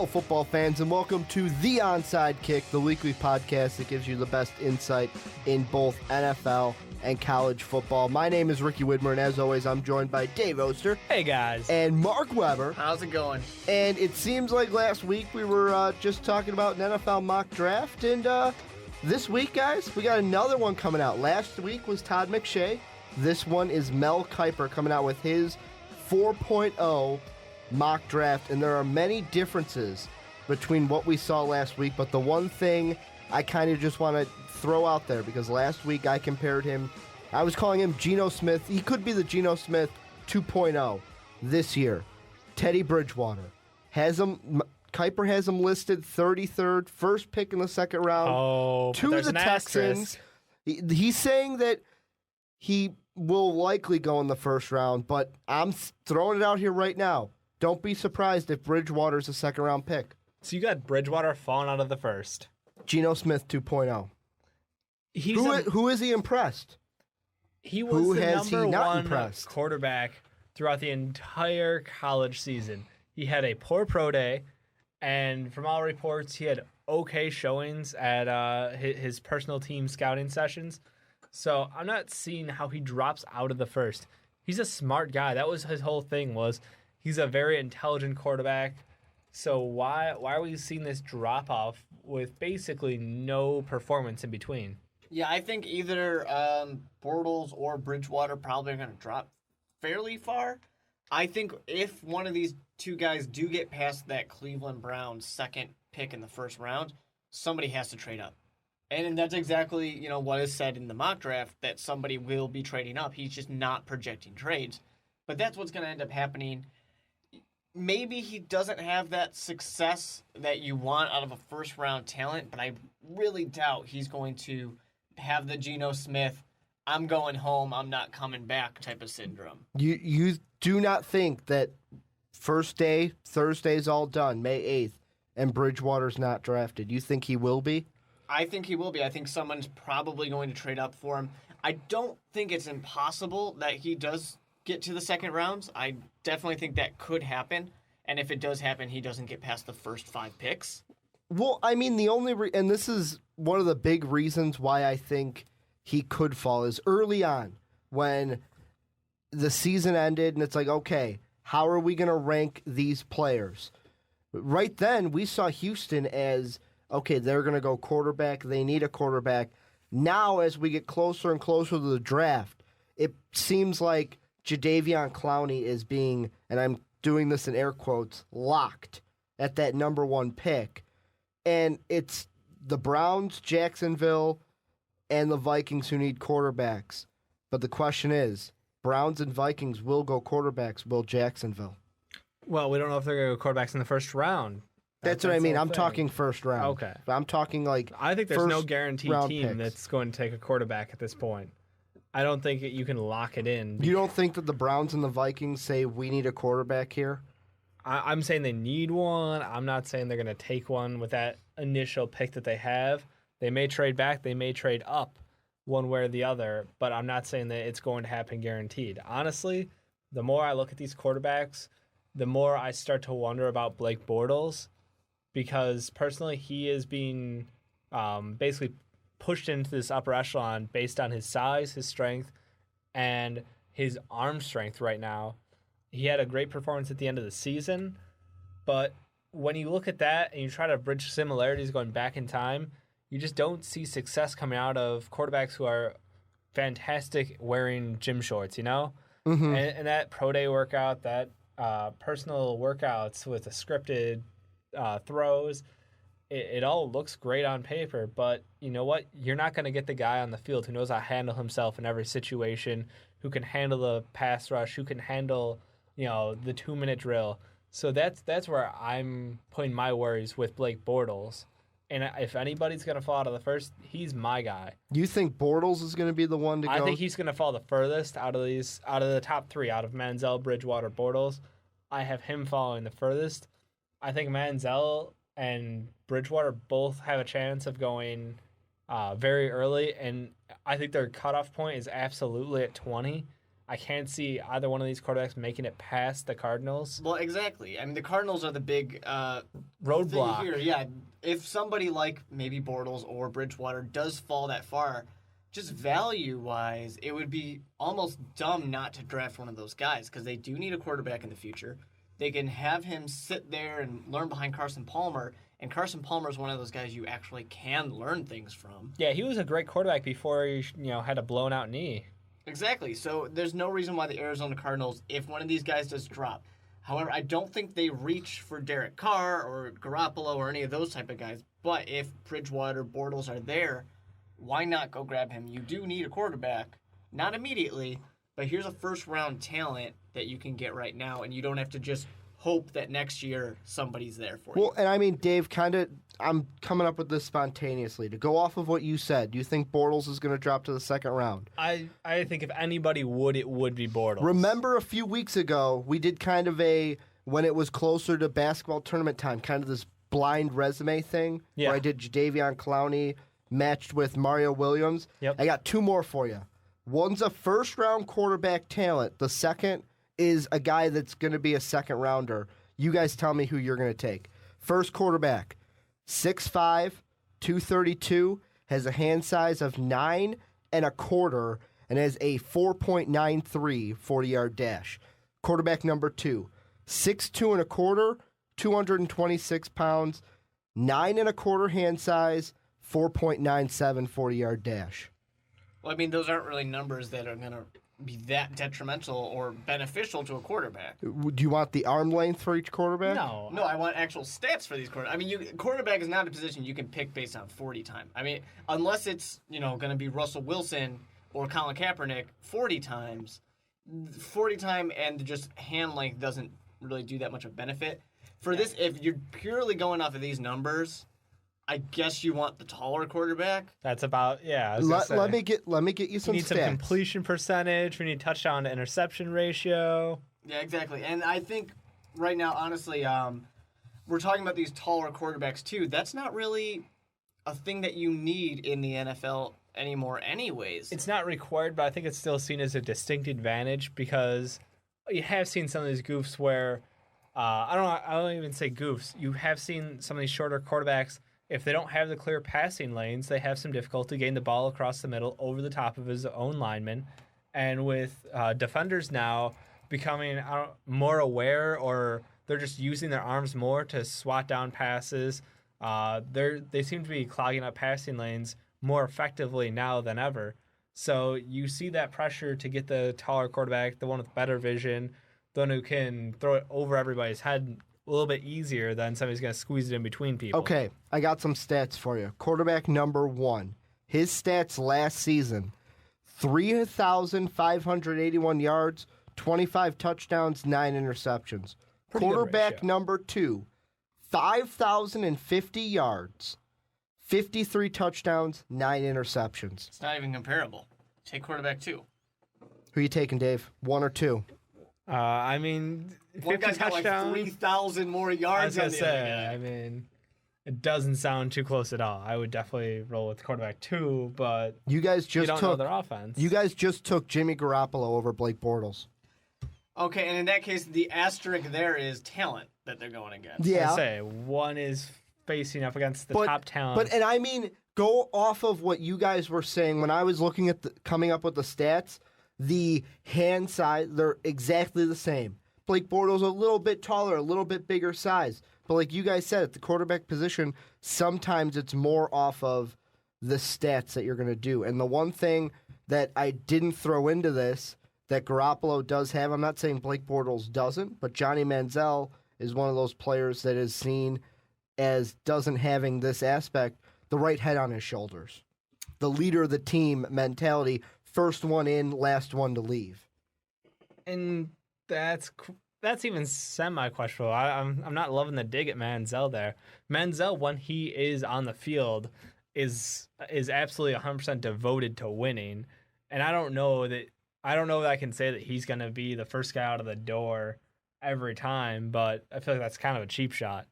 football fans, and welcome to The Onside Kick, the weekly podcast that gives you the best insight in both NFL and college football. My name is Ricky Widmer, and as always, I'm joined by Dave Oster. Hey, guys. And Mark Weber. How's it going? And it seems like last week we were just talking about an NFL mock draft, and this week, guys, we got another one coming out. Last week was Todd McShay. This one is Mel Kiper coming out with his 4.0 mock draft, and there are many differences between what we saw last week, but the one thing I kind of just want to throw out there, because last week I compared him, I was calling him Geno Smith. He could be the Geno Smith 2.0 this year. Teddy Bridgewater Kiper has him listed 33rd, first pick in the second round to the Texans. He's saying that he will likely go in the first round, but I'm throwing it out here right now. Don't be surprised if Bridgewater's a second-round pick. So you got Bridgewater falling out of the first. Geno Smith 2.0. Who is he impressed? He was the number one quarterback throughout the entire college season. He had a poor pro day, and from all reports, he had okay showings at his personal team scouting sessions. So I'm not seeing how he drops out of the first. He's a smart guy. That was his whole thing was he's a very intelligent quarterback. So why are we seeing this drop off with basically no performance in between? Yeah, I think either Bortles or Bridgewater probably are going to drop fairly far. I think if one of these two guys do get past that Cleveland Browns second pick in the first round, somebody has to trade up. And that's exactly, what is said in the mock draft, that somebody will be trading up. He's just not projecting trades. But that's what's going to end up happening. Maybe he doesn't have that success that you want out of a first-round talent, but I really doubt he's going to have the Geno Smith, I'm going home, I'm not coming back type of syndrome. You do not think that first day, Thursday's all done, May 8th, and Bridgewater's not drafted. You think he will be? I think he will be. I think someone's probably going to trade up for him. I don't think it's impossible that he does get to the second rounds. I definitely think that could happen. And if it does happen, he doesn't get past the first 5 picks. Well, I mean, the only and this is one of the big reasons why I think he could fall is early on when the season ended and it's like, okay, how are we going to rank these players? Right then, we saw Houston as, okay, they're going to go quarterback. They need a quarterback. Now, as we get closer and closer to the draft, it seems like Jadeveon Clowney is being, and I'm doing this in air quotes, locked at that number 1 pick. And it's the Browns, Jacksonville, and the Vikings who need quarterbacks. But the question is, Browns and Vikings will go quarterbacks. Will Jacksonville? Well, we don't know if they're going to go quarterbacks in the first round. That's what I mean. I'm talking first round. Okay. I'm talking like I think there's no guaranteed team picks. that's going to take a quarterback at this point. I don't think you can lock it in. You don't think that the Browns and the Vikings say we need a quarterback here? I'm saying they need one. I'm not saying they're going to take one with that initial pick that they have. They may trade back. They may trade up one way or the other, but I'm not saying that it's going to happen guaranteed. Honestly, the more I look at these quarterbacks, the more I start to wonder about Blake Bortles, because personally he is being basically pushed into this upper echelon based on his size, his strength, and his arm strength right now. He had a great performance at the end of the season, but when you look at that and you try to bridge similarities going back in time, you just don't see success coming out of quarterbacks who are fantastic wearing gym shorts, Mm-hmm. And that pro day workout, that personal workouts with the scripted throws, it all looks great on paper, but you know what? You're not going to get the guy on the field who knows how to handle himself in every situation, who can handle the pass rush, who can handle, the 2-minute drill. So that's where I'm putting my worries with Blake Bortles. And if anybody's going to fall out of the first, he's my guy. You think Bortles is going to be the one to go? I think he's going to fall the furthest out of the top 3, out of Manziel, Bridgewater, Bortles. I have him falling the furthest. I think Manziel and Bridgewater both have a chance of going very early, and I think their cutoff point is absolutely at 20. I can't see either one of these quarterbacks making it past the Cardinals. Well, exactly. I mean, the Cardinals are the big Roadblock. thing here. Yeah, if somebody like maybe Bortles or Bridgewater does fall that far, just value-wise, it would be almost dumb not to draft one of those guys because they do need a quarterback in the future. They can have him sit there and learn behind Carson Palmer, and Carson Palmer is one of those guys you actually can learn things from. Yeah, he was a great quarterback before he had a blown-out knee. Exactly. So there's no reason why the Arizona Cardinals, if one of these guys does drop. However, I don't think they reach for Derek Carr or Garoppolo or any of those type of guys. But if Bridgewater, Bortles are there, why not go grab him? You do need a quarterback. Not immediately, but here's a first-round talent that you can get right now, and you don't have to just hope that next year somebody's there for you. Well, and I mean, Dave, I'm coming up with this spontaneously. To go off of what you said, do you think Bortles is going to drop to the second round? I think if anybody would, it would be Bortles. Remember a few weeks ago, we did kind of when it was closer to basketball tournament time, kind of this blind resume thing where I did Jadeveon Clowney matched with Mario Williams. Yep. I got two more for you. One's a first-round quarterback talent. The second is a guy that's going to be a second-rounder. You guys tell me who you're going to take. First quarterback, 6'5", 232, has a hand size of 9 1/4, and has a 4.93 40-yard dash. Quarterback number 2, 6'2 1/4, 226 pounds, 9 1/4 hand size, 4.97 40-yard dash. Well, I mean, those aren't really numbers that are going to be that detrimental or beneficial to a quarterback. Do you want the arm length for each quarterback? No. No, I want actual stats for these quarterbacks. I mean, quarterback is not a position you can pick based on 40 time. I mean, unless it's, going to be Russell Wilson or Colin Kaepernick 40 times, 40 time and just hand length doesn't really do that much of benefit. For this, if you're purely going off of these numbers, I guess you want the taller quarterback. That's about Let me get you some we need stats. some completion percentage. We need touchdown to interception ratio. Yeah, exactly. And I think right now, honestly, we're talking about these taller quarterbacks too. That's not really a thing that you need in the NFL anymore anyways. It's not required, but I think it's still seen as a distinct advantage because you have seen some of these goofs where I don't even say goofs. You have seen some of these shorter quarterbacks. If they don't have the clear passing lanes, they have some difficulty getting the ball across the middle over the top of his own lineman. And with defenders now becoming more aware, or they're just using their arms more to swat down passes, they seem to be clogging up passing lanes more effectively now than ever. So you see that pressure to get the taller quarterback, the one with better vision, the one who can throw it over everybody's head a little bit easier than somebody's going to squeeze it in between people. Okay, I got some stats for you. Quarterback number 1. His stats last season, 3,581 yards, 25 touchdowns, 9 interceptions. Pretty good Quarterback ratio. number 2, 5,050 yards, 53 touchdowns, 9 interceptions. It's not even comparable. Take quarterback 2. Who you taking, Dave? 1 or 2? I mean, 50 One guy's got like touchdowns. 3,000 more I was yards going on to the other say, guy. I mean, it doesn't sound too close at all. I would definitely roll with quarterback 2, but You guys you just don't know took their offense. You guys just took Jimmy Garoppolo over Blake Bortles. Okay, and in that case, the asterisk there is talent that they're going against. Yeah. I say one is facing up against the top talent. And I mean, go off of what you guys were saying when I was looking at coming up with the stats. The hand size, they're exactly the same. Blake Bortles a little bit taller, a little bit bigger size. But like you guys said, at the quarterback position, sometimes it's more off of the stats that you're going to do. And the one thing that I didn't throw into this that Garoppolo does have, I'm not saying Blake Bortles doesn't, but Johnny Manziel is one of those players that is seen as doesn't having this aspect, the right head on his shoulders. The leader of the team mentality, first one in, last one to leave. And that's even semi-questionable. I'm not loving the dig at Manziel there. Manziel, when he is on the field, is absolutely 100% devoted to winning. And I don't know that I can say that he's going to be the first guy out of the door every time, but I feel like that's kind of a cheap shot.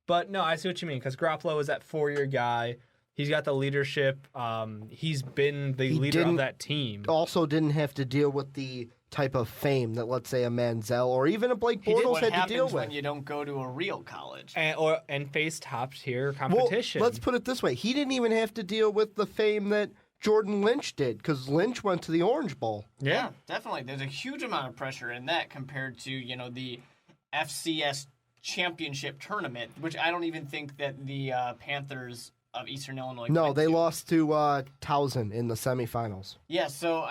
But no, I see what you mean, because Garoppolo is that 4-year guy. He's got the leadership. He's been the leader of that team. Also didn't have to deal with the type of fame that, let's say, a Manziel or even a Blake Bortles had to deal with. When you don't go to a real college. And face top-tier competition. Well, let's put it this way. He didn't even have to deal with the fame that Jordan Lynch did, because Lynch went to the Orange Bowl. Yeah, definitely. There's a huge amount of pressure in that compared to, the FCS championship tournament, which I don't even think that the Panthers of Eastern Illinois No, they lost to Towson in the semifinals. Yeah, so,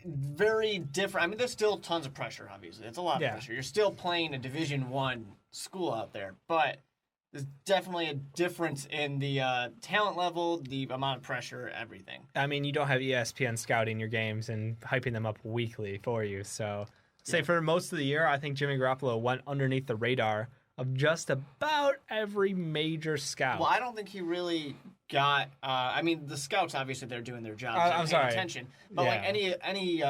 very different. There's still tons of pressure, obviously. It's a lot of pressure. You're still playing a Division I school out there, but there's definitely a difference in the talent level, the amount of pressure, everything. You don't have ESPN scouting your games and hyping them up weekly for you. So, for most of the year, I think Jimmy Garoppolo went underneath the radar of just about every major scout. Well, I don't think he really got. The scouts obviously they're doing their job, I'm sorry. Attention, but like any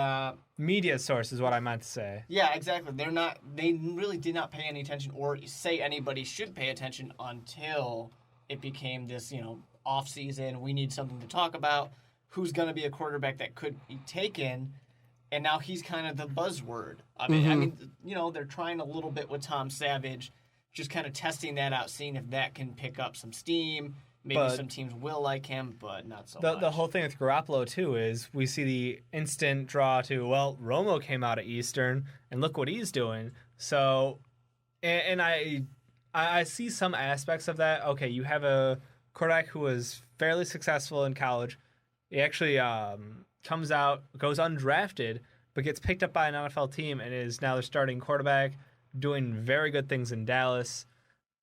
media source is what I meant to say. Yeah, exactly. They really did not pay any attention or say anybody should pay attention until it became this off season. We need something to talk about. Who's going to be a quarterback that could be taken? And now he's kind of the buzzword. They're trying a little bit with Tom Savage. Just kind of testing that out, seeing if that can pick up some steam. Maybe some teams will like him, but not so much. The whole thing with Garoppolo, too, is we see the instant draw to, Romo came out of Eastern, and look what he's doing. So, and I see some aspects of that. Okay, you have a quarterback who was fairly successful in college. He actually comes out, goes undrafted, but gets picked up by an NFL team and is now their starting quarterback, doing very good things in Dallas.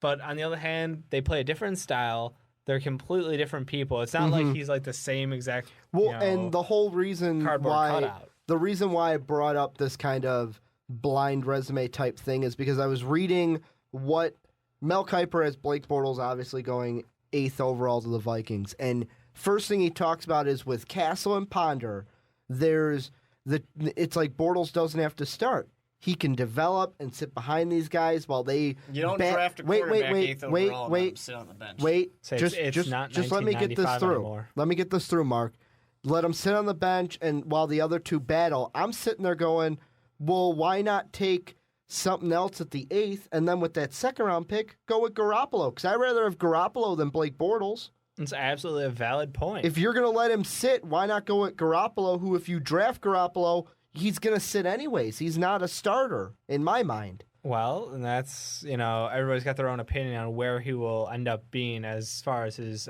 But on the other hand, they play a different style. They're completely different people. It's not like he's like the same exact and the whole reason the reason why I brought up this kind of blind resume type thing is because I was reading what Mel Kiper has Blake Bortles obviously going 8th overall to the Vikings. And first thing he talks about is with Castle and Ponder, it's like Bortles doesn't have to start. He can develop and sit behind these guys while they. You don't draft a quarterback 8th overall and sit on the bench. Just let me get this through. Anymore. Let me get this through, Mark. Let him sit on the bench, and while the other two battle, I'm sitting there going, well, why not take something else at the 8th, and then with that second-round pick, go with Garoppolo? Because I'd rather have Garoppolo than Blake Bortles. It's absolutely a valid point. If you're going to let him sit, why not go with Garoppolo, who, if you draft Garoppolo, he's going to sit anyways. He's not a starter, in my mind. Well, and that's, everybody's got their own opinion on where he will end up being as far as his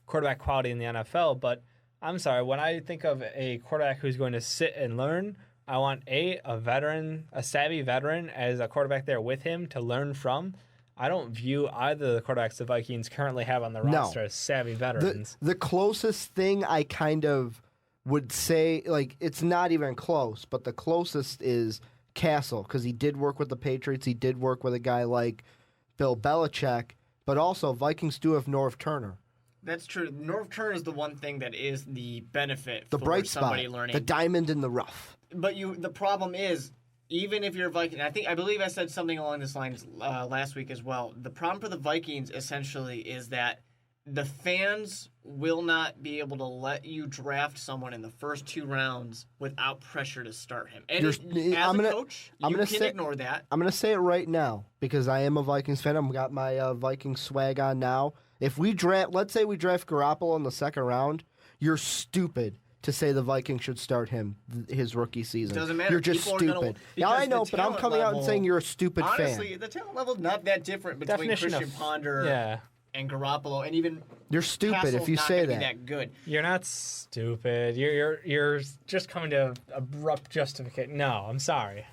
quarterback quality in the NFL. But I'm sorry, when I think of a quarterback who's going to sit and learn, I want a savvy veteran as a quarterback there with him to learn from. I don't view either of the quarterbacks the Vikings currently have on the roster as savvy veterans. The closest thing I kind of would say, it's not even close, but the closest is Castle, because he did work with the Patriots. He did work with a guy like Bill Belichick, but also Vikings do have Norv Turner. That's true. Norv Turner is the one thing that is the benefit the for bright somebody spot, learning. the diamond in the rough. But the problem is, even if you're a Viking, I believe I said something along this lines last week as well. The problem for the Vikings essentially is that the fans will not be able to let you draft someone in the first 2 rounds without pressure to start him. And coach, you can ignore that. I'm going to say it right now because I am a Vikings fan. I've got my Vikings swag on now. If let's say we draft Garoppolo in the second round, you're stupid to say the Vikings should start him his rookie season. Doesn't matter. You're just stupid. Now I know, but I'm coming out and saying you're a stupid fan. Honestly, the talent level's not that different between Christian Ponder and Garoppolo, and even you're stupid Castle's if you not say gonna be that good. You're not stupid. You're just coming to abrupt justification. No, I'm sorry.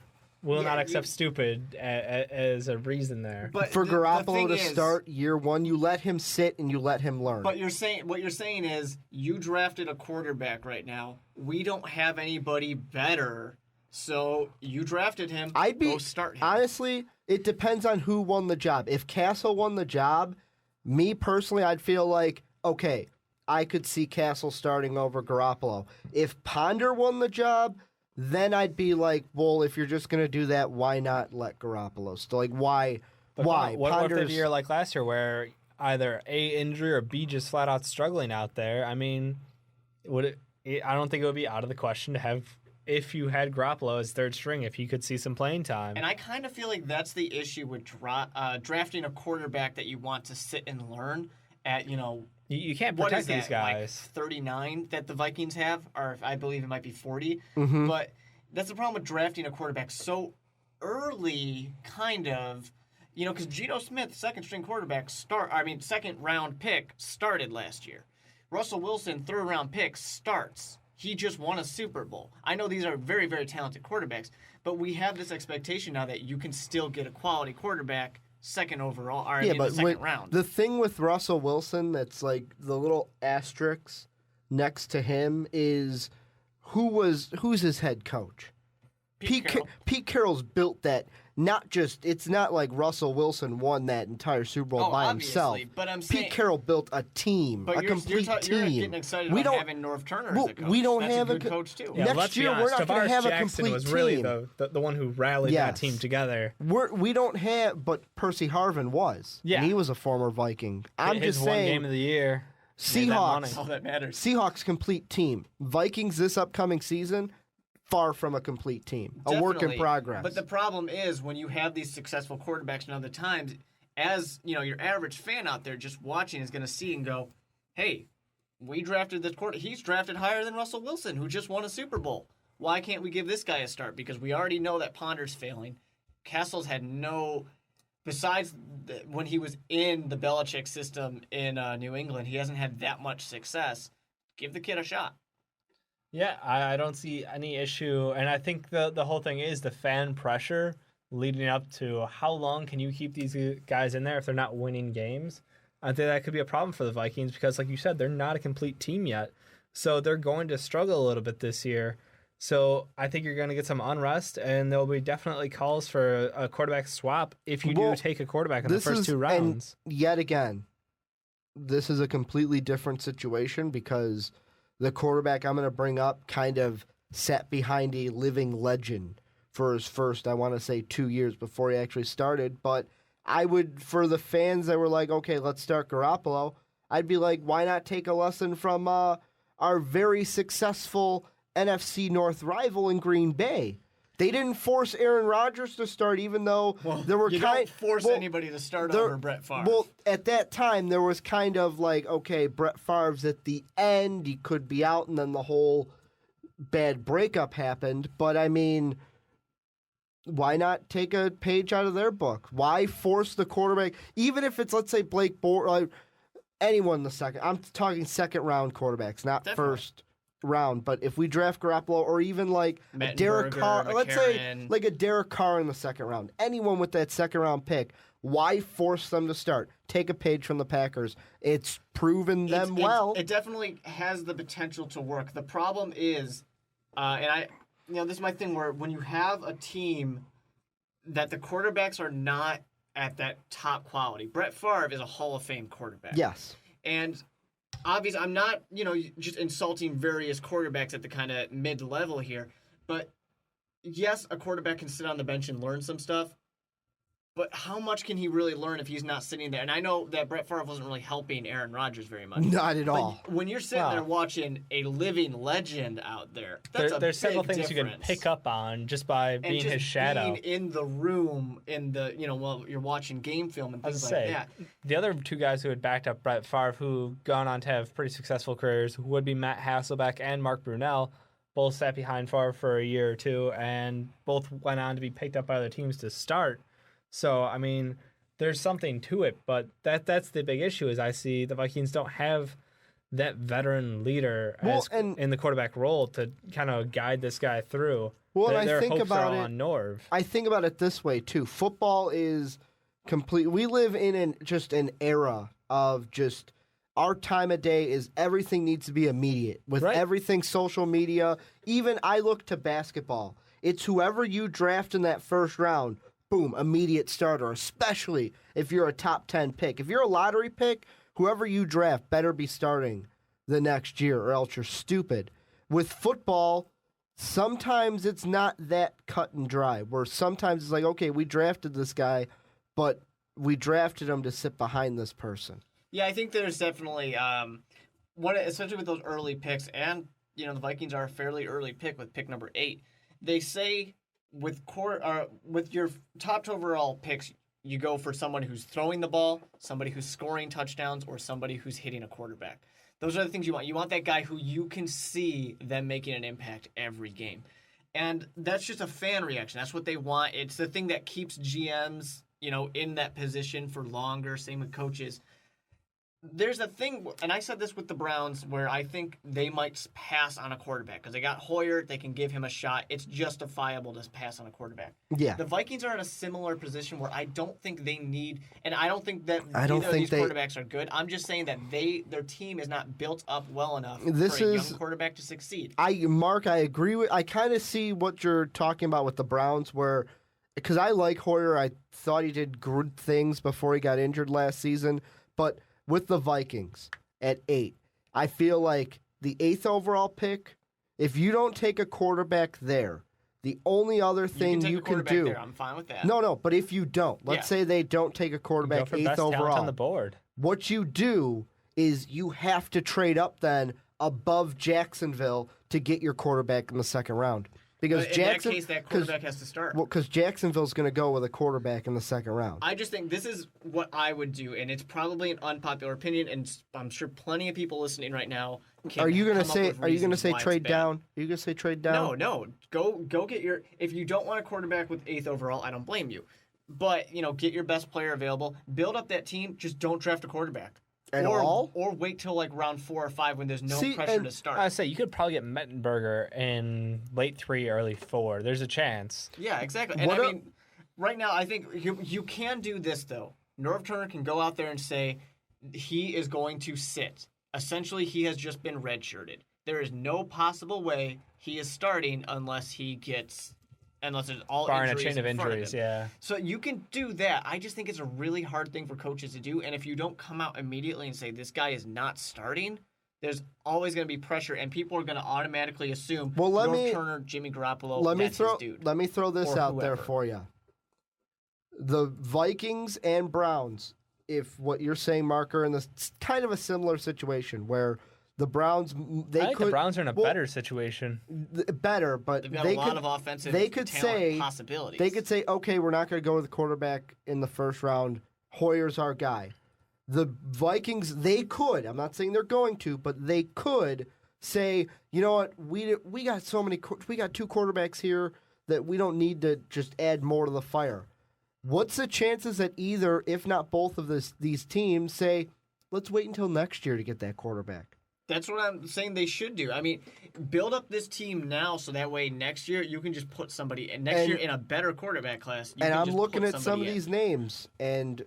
Will not accept stupid as a reason there. But for Garoppolo to start year 1, you let him sit and you let him learn. But what you're saying is you drafted a quarterback right now. We don't have anybody better, so you drafted him. Go start him. Honestly, it depends on who won the job. If Castle won the job, me personally, I'd feel like, okay, I could see Castle starting over Garoppolo. If Ponder won the job, then I'd be like, well, if you're just going to do that, why not let Garoppolo? So, why? What if they had a year like last year where either A, injury, or B, just flat out struggling out there, I mean, I don't think it would be out of the question to have, if you had Garoppolo as third string, if he could see some playing time. And I kind of feel like that's the issue with drafting a quarterback that you want to sit and learn at, You can't what protect is that, these guys. like 39 that the Vikings have, or I believe it might be 40. Mm-hmm. But that's the problem with drafting a quarterback so early, kind of, because Geno Smith, second round pick, started last year. Russell Wilson, third round pick, starts. He just won a Super Bowl. I know these are very, very talented quarterbacks, but we have this expectation now that you can still get a quality quarterback second overall, or in the second round. The thing with Russell Wilson that's like the little asterisk next to him is who's his head coach? Pete Carroll's built that. It's not like Russell Wilson won that entire Super Bowl by himself. But I'm saying Pete Carroll built a team, a complete team. You're getting excited about having Norv Turner as a coach. We don't That's have a good coach too. Yeah, next year we're not going to have a complete was team. really the one who rallied that team together. We don't have, but Percy Harvin was. Yeah, and he was a former Viking. I'm his just saying. One game of the year. Seahawks. All that matters. Seahawks complete team. Vikings this upcoming season. Far from a complete team. Definitely. A work in progress. But the problem is when you have these successful quarterbacks and other times, as your average fan out there just watching is going to see and go, hey, we drafted this quarterback. He's drafted higher than Russell Wilson, who just won a Super Bowl. Why can't we give this guy a start? Because we already know that Ponder's failing. Castle's had besides when he was in the Belichick system in New England, he hasn't had that much success. Give the kid a shot. Yeah, I don't see any issue. And I think the whole thing is the fan pressure leading up to how long can you keep these guys in there if they're not winning games. I think that could be a problem for the Vikings because, like you said, they're not a complete team yet. So they're going to struggle a little bit this year. So I think you're going to get some unrest, and there will be definitely calls for a quarterback swap if you do take a quarterback in the first two rounds. And yet again, this is a completely different situation because the quarterback I'm going to bring up kind of sat behind a living legend for his first, I want to say, 2 years before he actually started. But I would, for the fans that were like, okay, let's start Garoppolo, I'd be like, why not take a lesson from our very successful NFC North rival in Green Bay? They didn't force Aaron Rodgers to start, even though there were don't force anybody to start over Brett Favre. Well, at that time, there was kind of like, okay, Brett Favre's at the end, he could be out, and then the whole bad breakup happened. But I mean, why not take a page out of their book? Why force the quarterback, even if it's, let's say, Blake Bortles, anyone in the second? I'm talking second round quarterbacks, not first round. But if we draft Garoppolo or even like a Derek Carr, let's say like a Derek Carr in the second round, anyone with that second round pick, why force them to start? Take a page from the Packers. It's proven them well. It definitely has the potential to work. The problem is, and this is my thing where when you have a team that the quarterbacks are not at that top quality. Brett Favre is a Hall of Fame quarterback. Yes. And obviously, I'm not, just insulting various quarterbacks at the kind of mid-level here. But yes, a quarterback can sit on the bench and learn some stuff. But how much can he really learn if he's not sitting there? And I know that Brett Favre wasn't really helping Aaron Rodgers very much. Not at all. When you're sitting there watching a living legend out there, there's several things difference. you can pick up on just by being his shadow. Being in the room, while you're watching game film and things like that. The other two guys who had backed up Brett Favre, who gone on to have pretty successful careers, would be Matt Hasselbeck and Mark Brunell. Both sat behind Favre for a year or two, and both went on to be picked up by other teams to start. So, I mean, there's something to it, but that's the big issue is I see the Vikings don't have that veteran leader in the quarterback role to kind of guide this guy through. Well, their I think hopes about are on Norv. I think about it this way, too. Football is complete. We live in an era of just our time of day is everything needs to be immediate. With everything social media, even I look to basketball. It's whoever you draft in that first round, boom, immediate starter, especially if you're a top 10 pick. If you're a lottery pick, whoever you draft better be starting the next year or else you're stupid. With football, sometimes it's not that cut and dry, where sometimes it's like, okay, we drafted this guy, but we drafted him to sit behind this person. Yeah, I think there's definitely especially with those early picks, and the Vikings are a fairly early pick with pick number 8. They say with your top overall picks, you go for someone who's throwing the ball, somebody who's scoring touchdowns, or somebody who's hitting a quarterback. Those are the things you want. You want that guy who you can see them making an impact every game. And that's just a fan reaction. That's what they want. It's the thing that keeps GMs, in that position for longer. Same with coaches. There's a thing, and I said this with the Browns, where I think they might pass on a quarterback because they got Hoyer. They can give him a shot. It's justifiable to pass on a quarterback. Yeah. The Vikings are in a similar position where I don't think they need, and I don't think that either of these quarterbacks are good. I'm just saying that their team is not built up well enough for a young quarterback to succeed. Mark, I agree with. I kind of see what you're talking about with the Browns, because I like Hoyer. I thought he did good things before he got injured last season, but with the Vikings at 8, I feel like the 8th overall pick, if you don't take a quarterback there, the only other thing you can do. There. I'm fine with that. No, but if you don't, let's say they don't take a quarterback 8th overall on the board. What you do is you have to trade up then above Jacksonville to get your quarterback in the second round. Because that case, that quarterback has to start. Well, because Jacksonville's going to go with a quarterback in the second round. I just think this is what I would do, and it's probably an unpopular opinion, and I'm sure plenty of people listening right now can Are you going to say trade down? Are you going to say trade down? No. Go get your. If you don't want a quarterback with 8th overall, I don't blame you. But get your best player available, build up that team. Just don't draft a quarterback. Or wait till like round 4 or 5 when there's no pressure to start. I say you could probably get Mettenberger in late 3, early 4. There's a chance. Yeah, exactly. And right now I think you can do this though. Norv Turner can go out there and say he is going to sit. Essentially, he has just been redshirted. There is no possible way he is starting unless it's all barring injuries a chain of injuries, yeah. So you can do that. I just think it's a really hard thing for coaches to do. And if you don't come out immediately and say this guy is not starting, there's always going to be pressure, and people are going to automatically assume Norv Turner, Jimmy Garoppolo, his dude. Let me throw this out there for you. The Vikings and Browns, if what you're saying, Mark, are in this kind of a similar situation where the Browns, the Browns are in a better situation. Better, but they've got a lot of offensive possibilities. They could say, okay, we're not going to go with the quarterback in the first round. Hoyer's our guy. The Vikings, they could. I'm not saying they're going to, but they could say, you know what? We got we got 2 quarterbacks here that we don't need to just add more to the fire. What's the chances that either, if not both of these teams, say, let's wait until next year to get that quarterback? That's what I'm saying they should do. I mean, build up this team now so that way next year you can just put somebody in. Next year in a better quarterback class. And I'm looking at some of these names, and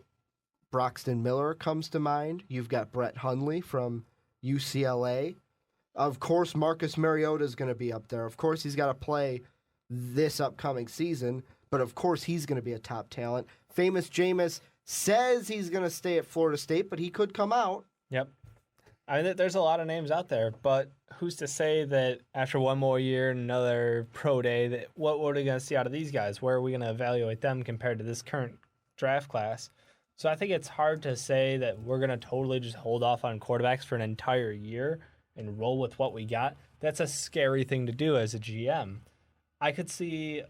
Broxton Miller comes to mind. You've got Brett Hundley from UCLA. Of course, Marcus Mariota is going to be up there. Of course, he's got to play this upcoming season, but of course he's going to be a top talent. Famous Jameis says he's going to stay at Florida State, but he could come out. Yep. I mean, there's a lot of names out there, but who's to say that after one more year and another pro day, that what are we going to see out of these guys? Where are we going to evaluate them compared to this current draft class? So I think it's hard to say that we're going to totally just hold off on quarterbacks for an entire year and roll with what we got. That's a scary thing to do as a GM. I could see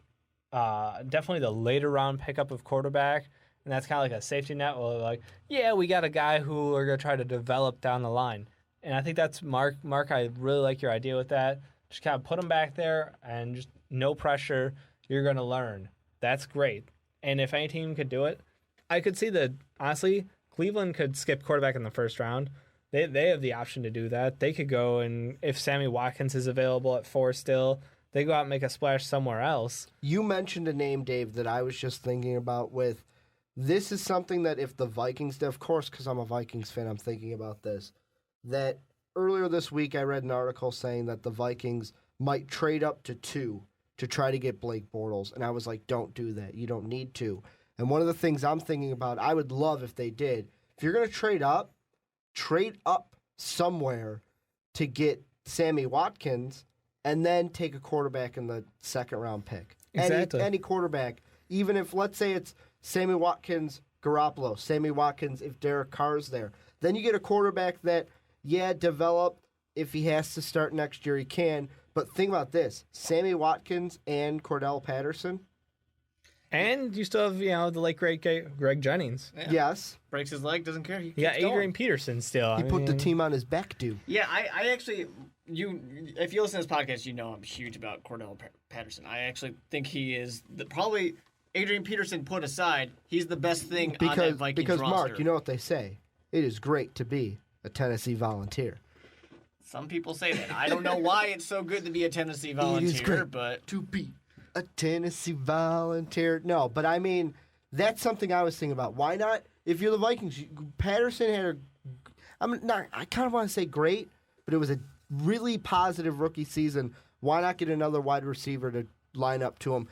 definitely the later round pickup of quarterback, and that's kind of like a safety net. Where we got a guy who we're going to try to develop down the line. And I think that's Mark. Mark, I really like your idea with that. Just kind of put him back there and just no pressure. You're going to learn. That's great. And if any team could do it, I could see that, honestly, Cleveland could skip quarterback in the first round. They have the option to do that. They could go, and if Sammy Watkins is available at 4 still, they go out and make a splash somewhere else. You mentioned a name, Dave, that I was just thinking about with. This is something that if the Vikings did, of course, because I'm a Vikings fan, I'm thinking about this, that earlier this week I read an article saying that the Vikings might trade up to 2 to try to get Blake Bortles. And I was like, don't do that. You don't need to. And one of the things I'm thinking about, I would love if they did, if you're going to trade up somewhere to get Sammy Watkins and then take a quarterback in the second round pick. Exactly. Any quarterback, even if, let's say it's Sammy Watkins Garoppolo, Sammy Watkins if Derek Carr's there. Then you get a quarterback that, develop. If he has to start next year, he can. But think about this. Sammy Watkins and Cordell Patterson. And you still have, the late great Greg Jennings. Yeah. Yes. Breaks his leg, doesn't care. He You got keeps going. Adrian Peterson still. He put the team on his back, dude. Yeah, I actually, if you listen to this podcast, you know I'm huge about Cordell Patterson. I actually think he is probably Adrian Peterson put aside. He's the best thing on that Vikings because roster. Mark, you know what they say. It is great to be a Tennessee Volunteer. Some people say that. I don't know why it's so good to be a Tennessee Volunteer, It is great but to be a Tennessee Volunteer. No, but I mean, that's something I was thinking about. Why not? If you're the Vikings, Patterson had I kind of want to say great, but it was a really positive rookie season. Why not get another wide receiver to line up to him?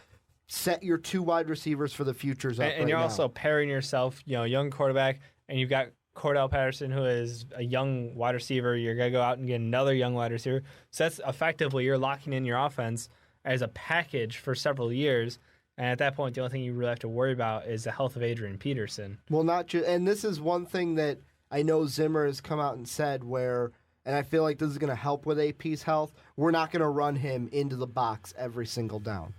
Set your 2 wide receivers for the futures up and you're also pairing yourself, young quarterback, and you've got Cordell Patterson, who is a young wide receiver. You're going to go out and get another young wide receiver. So that's effectively you're locking in your offense as a package for several years. And at that point, the only thing you really have to worry about is the health of Adrian Peterson. Well, not just, and this is one thing that I know Zimmer has come out and said where, and I feel like this is going to help with AP's health. We're not going to run him into the box every single down.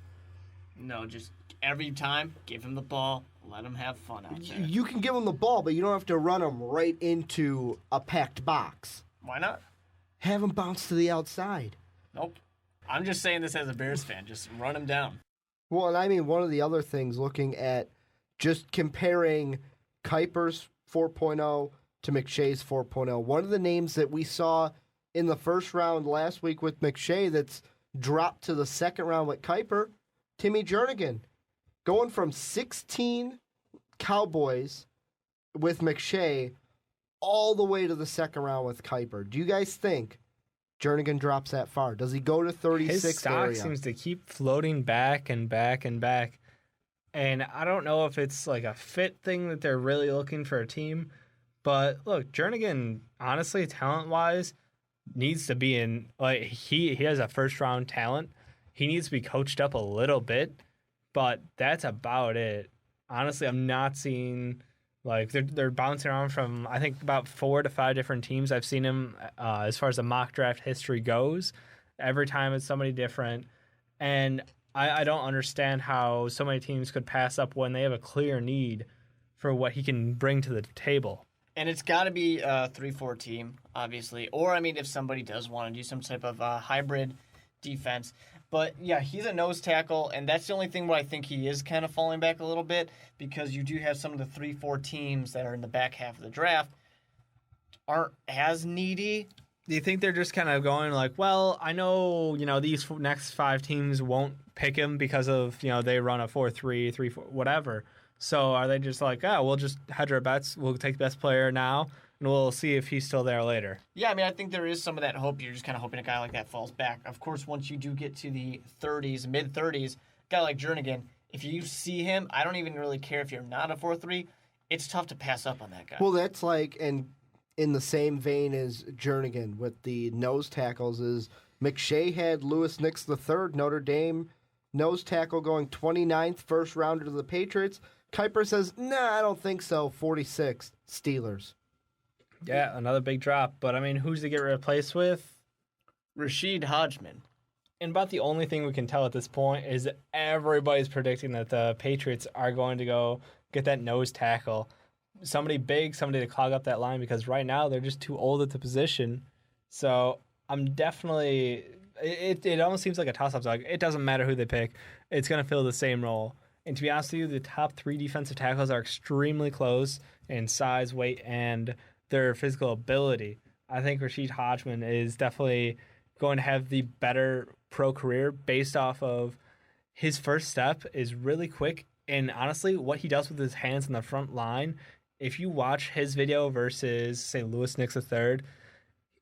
no, just every time, give him the ball, let him have fun out there. You can give him the ball, but you don't have to run him right into a packed box. Why not? Have him bounce to the outside. Nope. I'm just saying this as a Bears fan. Just run him down. Well, and I mean, one of the other things, looking at just comparing Kiper's 4.0 to McShay's 4.0, one of the names that we saw in the first round last week with McShay that's dropped to the second round with Kiper, Timmy Jernigan. Going from 16 Cowboys with McShay all the way to the second round with Kiper. Do you guys think Jernigan drops that far? Does he go to 36 His stock area? seems to keep floating back and back and back. And I don't know if it's like a fit thing that they're really looking for a team. But look, Jernigan, honestly, talent-wise, needs to be in, like, he has a first-round talent. He needs to be coached up a little bit, but that's about it. Honestly, I'm not seeing, like, they're bouncing around from, I think, about 4 to 5 different teams. I've seen him as far as the mock draft history goes. Every time it's somebody different. And I don't understand how so many teams could pass up when they have a clear need for what he can bring to the table. And it's got to be a 3-4 team, obviously. Or, I mean, if somebody does want to do some type of hybrid defense. But, yeah, he's a nose tackle, and that's the only thing where I think he is kind of falling back a little bit because you do have some of the 3-4 teams that are in the back half of the draft aren't as needy. Do you think they're just kind of going like, well, I know, these next 5 teams won't pick him because of, they run a 4-3, 3-4, whatever. So are they just like, we'll just hedge our bets. We'll take the best player now, and we'll see if he's still there later. Yeah, I mean, I think there is some of that hope. You're just kind of hoping a guy like that falls back. Of course, once you do get to the 30s, mid-30s, a guy like Jernigan, if you see him, I don't even really care if you're not a 4-3. It's tough to pass up on that guy. Well, that's like, and in the same vein as Jernigan with the nose tackles, is McShay had Louis Nix III, Notre Dame nose tackle, going 29th, first rounder to the Patriots. Kiper says, nah, I don't think so. 46th, Steelers. Yeah, another big drop. But, I mean, who's to get replaced with? Rashid Hodgman. And about the only thing we can tell at this point is that everybody's predicting that the Patriots are going to go get that nose tackle. Somebody big, somebody to clog up that line, because right now they're just too old at the position. So I'm definitely... It almost seems like a toss-up. Like, it doesn't matter who they pick. It's going to fill the same role. And to be honest with you, the top 3 defensive tackles are extremely close in size, weight, and their physical ability. I think Rashid Hodgman is definitely going to have the better pro career based off of his first step is really quick. And honestly, what he does with his hands in the front line, if you watch his video versus, say, Louis Nix III,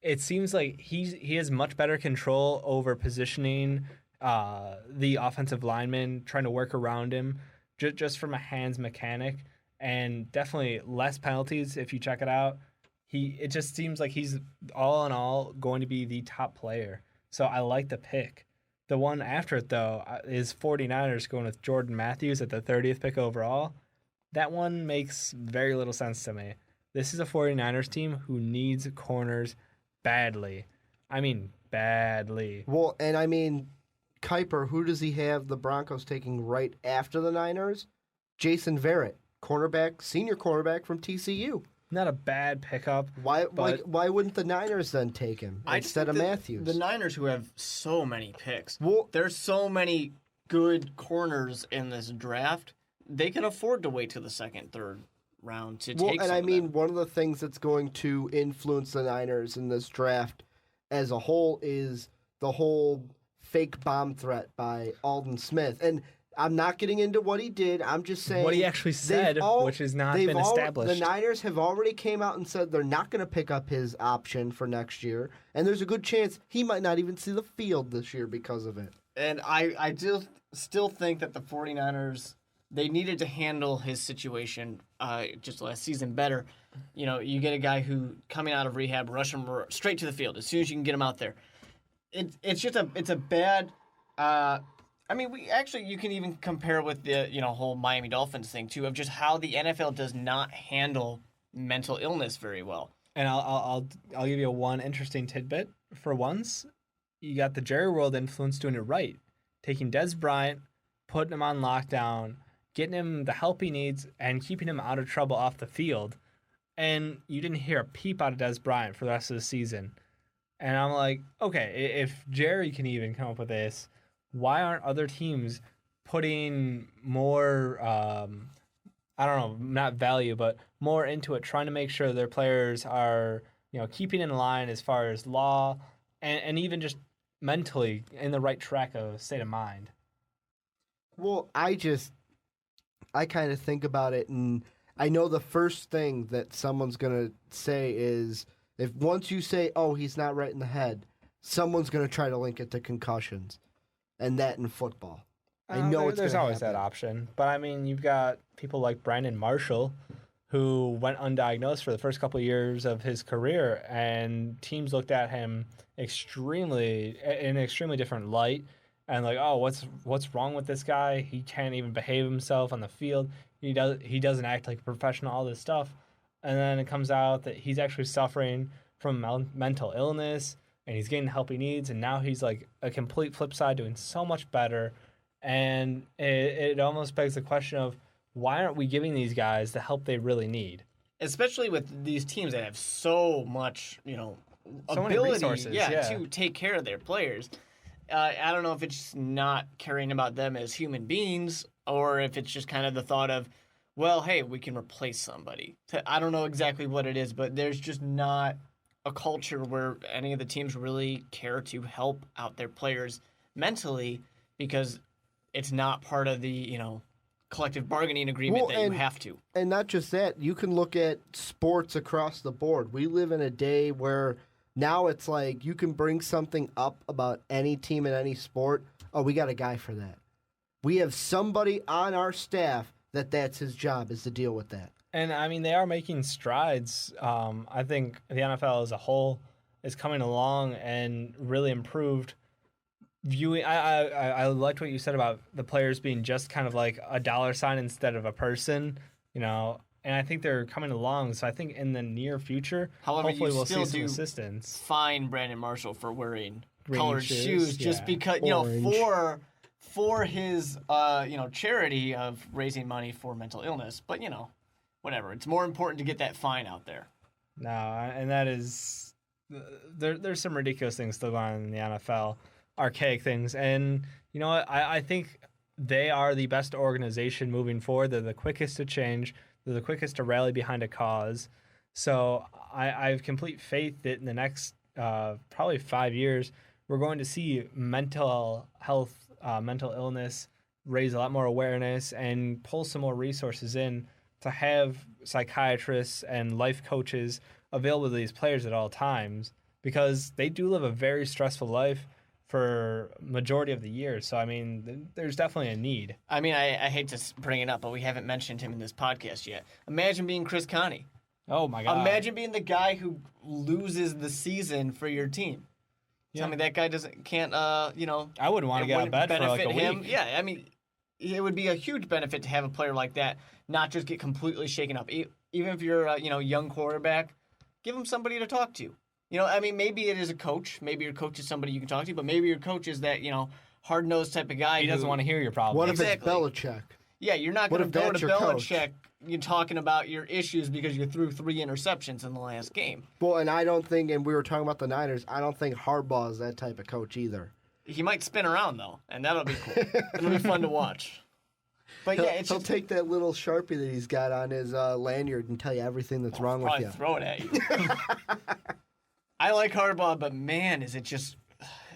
it seems like he has much better control over positioning the offensive lineman, trying to work around him just from a hands mechanic, and definitely less penalties if you check it out. It just seems like he's all in all going to be the top player. So I like the pick. The one after it, though, is 49ers going with Jordan Matthews at the 30th pick overall. That one makes very little sense to me. This is a 49ers team who needs corners badly. I mean, badly. Well, and I mean, Kiper, who does he have the Broncos taking right after the Niners? Jason Verrett, senior cornerback from TCU. Not a bad pickup. Why wouldn't the Niners then take him instead of Matthews? The Niners, who have so many picks, Well, there's so many good corners in this draft. They can afford to wait till the second, third round to take. And I mean, them. one of the things that's going to influence the Niners in this draft as a whole is the whole fake bomb threat by Alden Smith. And I'm not getting into what he did. I'm just saying what he actually said, which has not been established. The Niners have already came out and said they're not going to pick up his option for next year, and there's a good chance he might not even see the field this year because of it. And I still think that the 49ers, they needed to handle his situation just last season better. You know, you get a guy who coming out of rehab, rush him straight to the field as soon as you can get him out there. It's a bad. I mean, you can even compare with the whole Miami Dolphins thing too, of just how the NFL does not handle mental illness very well. And I'll give you one interesting tidbit. For once, you got the Jerry World influence doing it right, taking Des Bryant, putting him on lockdown, getting him the help he needs, and keeping him out of trouble off the field. And you didn't hear a peep out of Des Bryant for the rest of the season. And I'm like, okay, if Jerry can even come up with this, why aren't other teams putting more, I don't know, not value, but more into it, trying to make sure their players are, keeping in line as far as law and even just mentally in the right track of state of mind? Well, I kind of think about it, and I know the first thing that someone's going to say is, if once you say, oh, he's not right in the head, someone's going to try to link it to concussions, and that in football. I know there's always that option. But, I mean, you've got people like Brandon Marshall, who went undiagnosed for the first couple of years of his career, and teams looked at him in an extremely different light, and like, oh, what's wrong with this guy? He can't even behave himself on the field. He doesn't act like a professional, all this stuff. And then it comes out that he's actually suffering from mental illness, and he's getting the help he needs, and now he's like a complete flip side, doing so much better. And it almost begs the question of, why aren't we giving these guys the help they really need? Especially with these teams that have so much, so ability, many resources, to take care of their players. I don't know if it's not caring about them as human beings, or if it's just kind of the thought of, well, hey, we can replace somebody. I don't know exactly what it is, but there's just not a culture where any of the teams really care to help out their players mentally, because it's not part of the, collective bargaining agreement that you have to. And not just that, you can look at sports across the board. We live in a day where now it's like you can bring something up about any team in any sport. Oh, we got a guy for that. We have somebody on our staff that's his job, is to deal with that. And, I mean, they are making strides. I think the NFL as a whole is coming along and really improved viewing. I liked what you said about the players being just kind of like a dollar sign instead of a person, and I think they're coming along. So I think in the near future, however, hopefully we'll see still some assistance. Fine Brandon Marshall for wearing Green colored shoes just because, for his, charity of raising money for mental illness. But, whatever. It's more important to get that fine out there. No, and that is, there's some ridiculous things still going on in the NFL, archaic things. And you know what? I think they are the best organization moving forward. They're the quickest to change. They're the quickest to rally behind a cause. So I have complete faith that in the next probably 5 years, we're going to see mental health, mental illness raise a lot more awareness and pull some more resources in to have psychiatrists and life coaches available to these players at all times, because they do live a very stressful life for majority of the year. So, I mean, there's definitely a need. I mean, I hate to bring it up, but we haven't mentioned him in this podcast yet. Imagine being Chris Connie. Oh, my God. Imagine being the guy who loses the season for your team. Yeah. Tell me that guy can't, I wouldn't want to get out of bed for like a week. Yeah, I mean, it would be a huge benefit to have a player like that not just get completely shaken up. Even if you're a young quarterback, give him somebody to talk to. Maybe it is a coach. Maybe your coach is somebody you can talk to, but maybe your coach is that, hard-nosed type of guy. He doesn't want to hear your problems. What if Exactly. it's Belichick? Yeah, you're not going to go to your coach? Belichick you talking about your issues because you threw 3 interceptions in the last game. Well, and I don't think, and we were talking about the Niners, I don't think Harbaugh is that type of coach either. He might spin around, though, and that'll be cool. It'll be fun to watch. But yeah, He'll take that little Sharpie that he's got on his lanyard and tell you everything that's wrong with you. Throw it at you. I like Harbaugh, but man, is it just...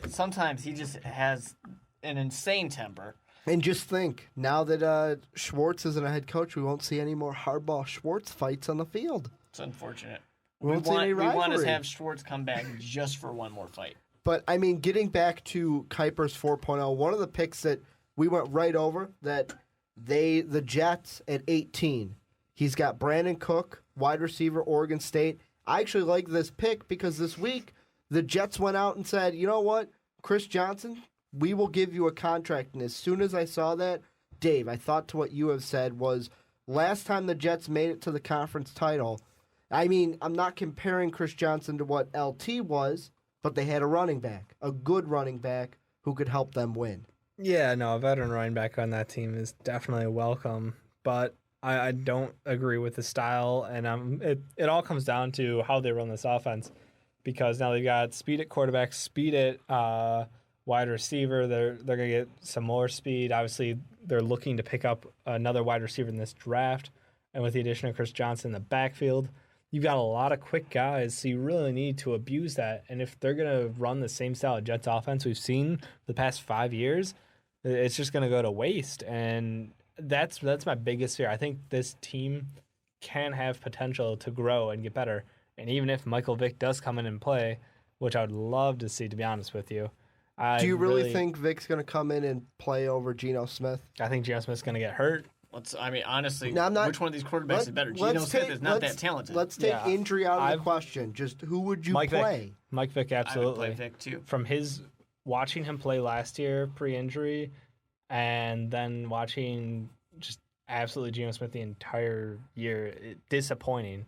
Sometimes he just has an insane temper. And just think, now that Schwartz isn't a head coach, we won't see any more Harbaugh-Schwartz fights on the field. It's unfortunate. We won't see any rivalry. We want to have Schwartz come back just for one more fight. But, getting back to Kiper's 4.0, one of the picks that we went right over, that the Jets at 18, he's got Brandon Cook, wide receiver, Oregon State. I actually like this pick because this week the Jets went out and said, you know what, Chris Johnson, we will give you a contract. And as soon as I saw that, Dave, I thought to what you have said was last time the Jets made it to the conference title, I'm not comparing Chris Johnson to what LT was, but they had a running back, a good running back who could help them win. Yeah, no, a veteran running back on that team is definitely welcome, but I don't agree with the style, and it all comes down to how they run this offense, because now they've got speed at quarterback, speed at wide receiver. They're going to get some more speed. Obviously, they're looking to pick up another wide receiver in this draft, and with the addition of Chris Johnson in the backfield, you've got a lot of quick guys, so you really need to abuse that. And if they're going to run the same style of Jets offense we've seen the past 5 years, it's just going to go to waste. And that's my biggest fear. I think this team can have potential to grow and get better. And even if Michael Vick does come in and play, which I would love to see, to be honest with you. Do you really think Vick's going to come in and play over Geno Smith? I think Geno Smith's going to get hurt. Honestly, which one of these quarterbacks is better? Geno Smith is not that talented. Let's take injury out of the question. Just who would you play? Mike Vick, absolutely. I would play Vick, too. From watching him play last year pre-injury, and then watching just absolutely Geno Smith the entire year, disappointing.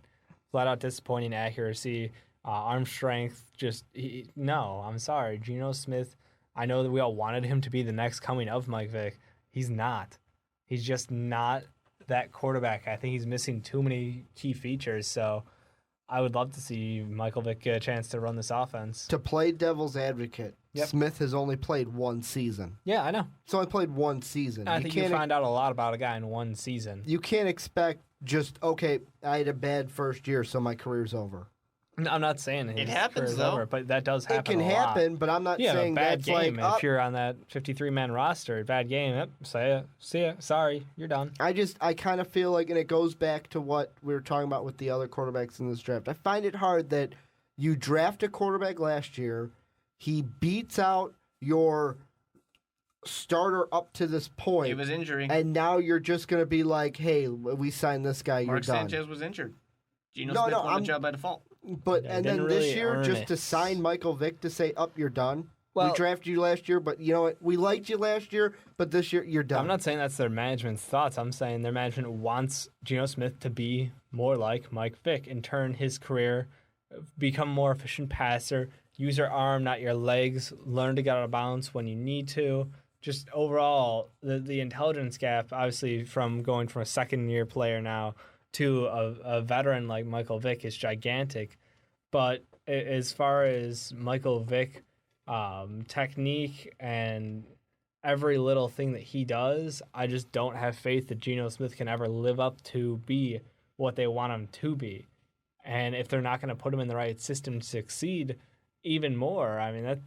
Flat out disappointing accuracy, arm strength. I'm sorry. Geno Smith, I know that we all wanted him to be the next coming of Mike Vick. He's not. He's just not that quarterback. I think he's missing too many key features. So I would love to see Michael Vick get a chance to run this offense. To play devil's advocate, Yep. Smith has only played one season. Yeah, I know. He's only played one season. I think you find out a lot about a guy in one season. You can't expect just, okay, I had a bad first year, so my career's over. I'm not saying it happens, though. over, but that does happen. It can a lot. happen, but I'm not saying bad that's game. like If you're on that 53-man roster, bad game. Yep, see ya. Sorry, you're done. I kind of feel like, and it goes back to what we were talking about with the other quarterbacks in this draft. I find it hard that you draft a quarterback last year, he beats out your starter up to this point. He was injury. And now you're just going to be like, hey, we signed this guy, you're done. Mark Sanchez was injured. Geno Smith won the job by default. But and then this year, just to sign Michael Vick to say, you're done. Well, we drafted you last year, but you know what? We liked you last year, but this year, you're done. I'm not saying that's their management's thoughts. I'm saying their management wants Geno Smith to be more like Mike Vick and turn his career, become a more efficient passer, use your arm, not your legs, learn to get out of bounds when you need to. Just overall, the intelligence gap, obviously, from going from a second-year player now to a veteran like Michael Vick is gigantic. But as far as Michael Vick, technique and every little thing that he does, I just don't have faith that Geno Smith can ever live up to be what they want him to be. And if they're not going to put him in the right system to succeed even more,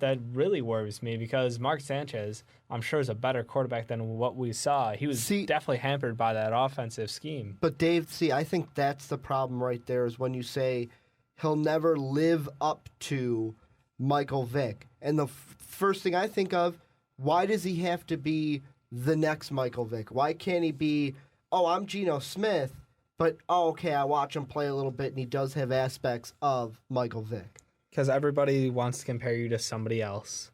that really worries me, because Mark Sanchez, I'm sure, is a better quarterback than what we saw. He was definitely hampered by that offensive scheme. But Dave, I think that's the problem right there, is when you say he'll never live up to Michael Vick. And the first thing I think of, why does he have to be the next Michael Vick? Why can't he be, I'm Geno Smith, but, okay, I watch him play a little bit, and he does have aspects of Michael Vick? Because everybody wants to compare you to somebody else.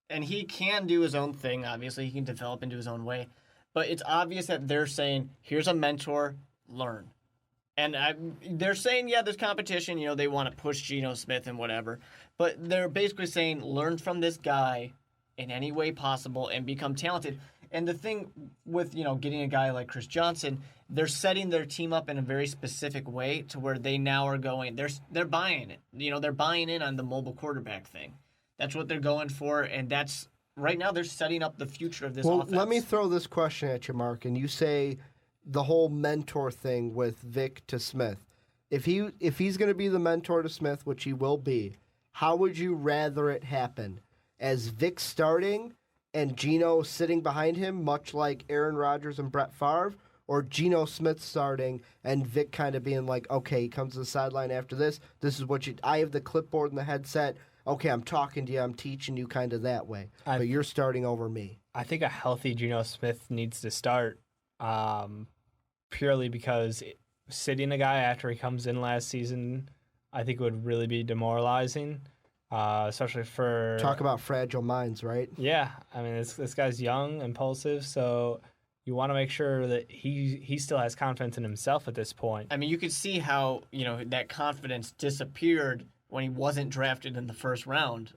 And he can do his own thing, obviously. He can develop into his own way. but it's obvious that they're saying, here's a mentor, learn. And they're saying, yeah, there's competition. They want to push Geno Smith and whatever. But they're basically saying, learn from this guy in any way possible and become talented. And the thing with, getting a guy like Chris Johnson, they're setting their team up in a very specific way to where they now are going, they're buying it. They're buying in on the mobile quarterback thing. That's what they're going for, and that's, right now, they're setting up the future of this offense. Let me throw this question at you, Mark, and you say the whole mentor thing with Vic to Smith. If he's going to be the mentor to Smith, which he will be, how would you rather it happen? As Vic starting and Geno sitting behind him, much like Aaron Rodgers and Brett Favre, or Geno Smith starting and Vic kind of being like, okay, he comes to the sideline after this. This is what I have the clipboard and the headset. Okay, I'm talking to you. I'm teaching you kind of that way. But you're starting over me. I think a healthy Geno Smith needs to start purely because sitting a guy after he comes in last season, I think would really be demoralizing. Especially for... Talk about fragile minds, right? Yeah. I mean, this guy's young, impulsive, so you want to make sure that he still has confidence in himself at this point. I mean, you could see how, that confidence disappeared when he wasn't drafted in the first round.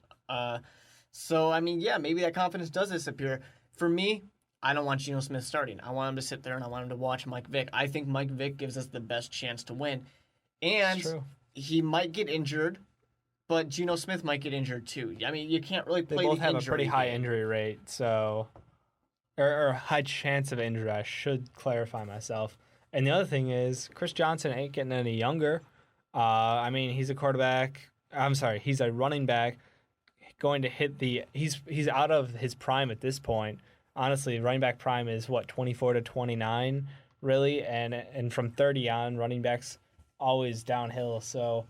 So, I mean, yeah, maybe that confidence does disappear. For me, I don't want Geno Smith starting. I want him to sit there and I want him to watch Mike Vick. I think Mike Vick gives us the best chance to win. And he might get injured, but Geno Smith might get injured too. I mean, you can't really play the injury. They both have a pretty high injury rate, so... Or high chance of injury, I should clarify myself. And the other thing is, Chris Johnson ain't getting any younger. I mean, he's a quarterback. I'm sorry, he's a running back going to hit the... He's out of his prime at this point. Honestly, running back prime is, 24 to 29, really? And from 30 on, running backs always downhill. So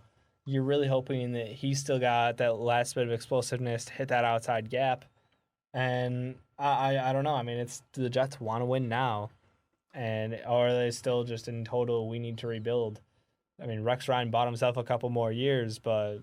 you're really hoping that he's still got that last bit of explosiveness to hit that outside gap. And I don't know. I mean, the Jets want to win now, or are they still just in total, we need to rebuild? I mean, Rex Ryan bought himself a couple more years, but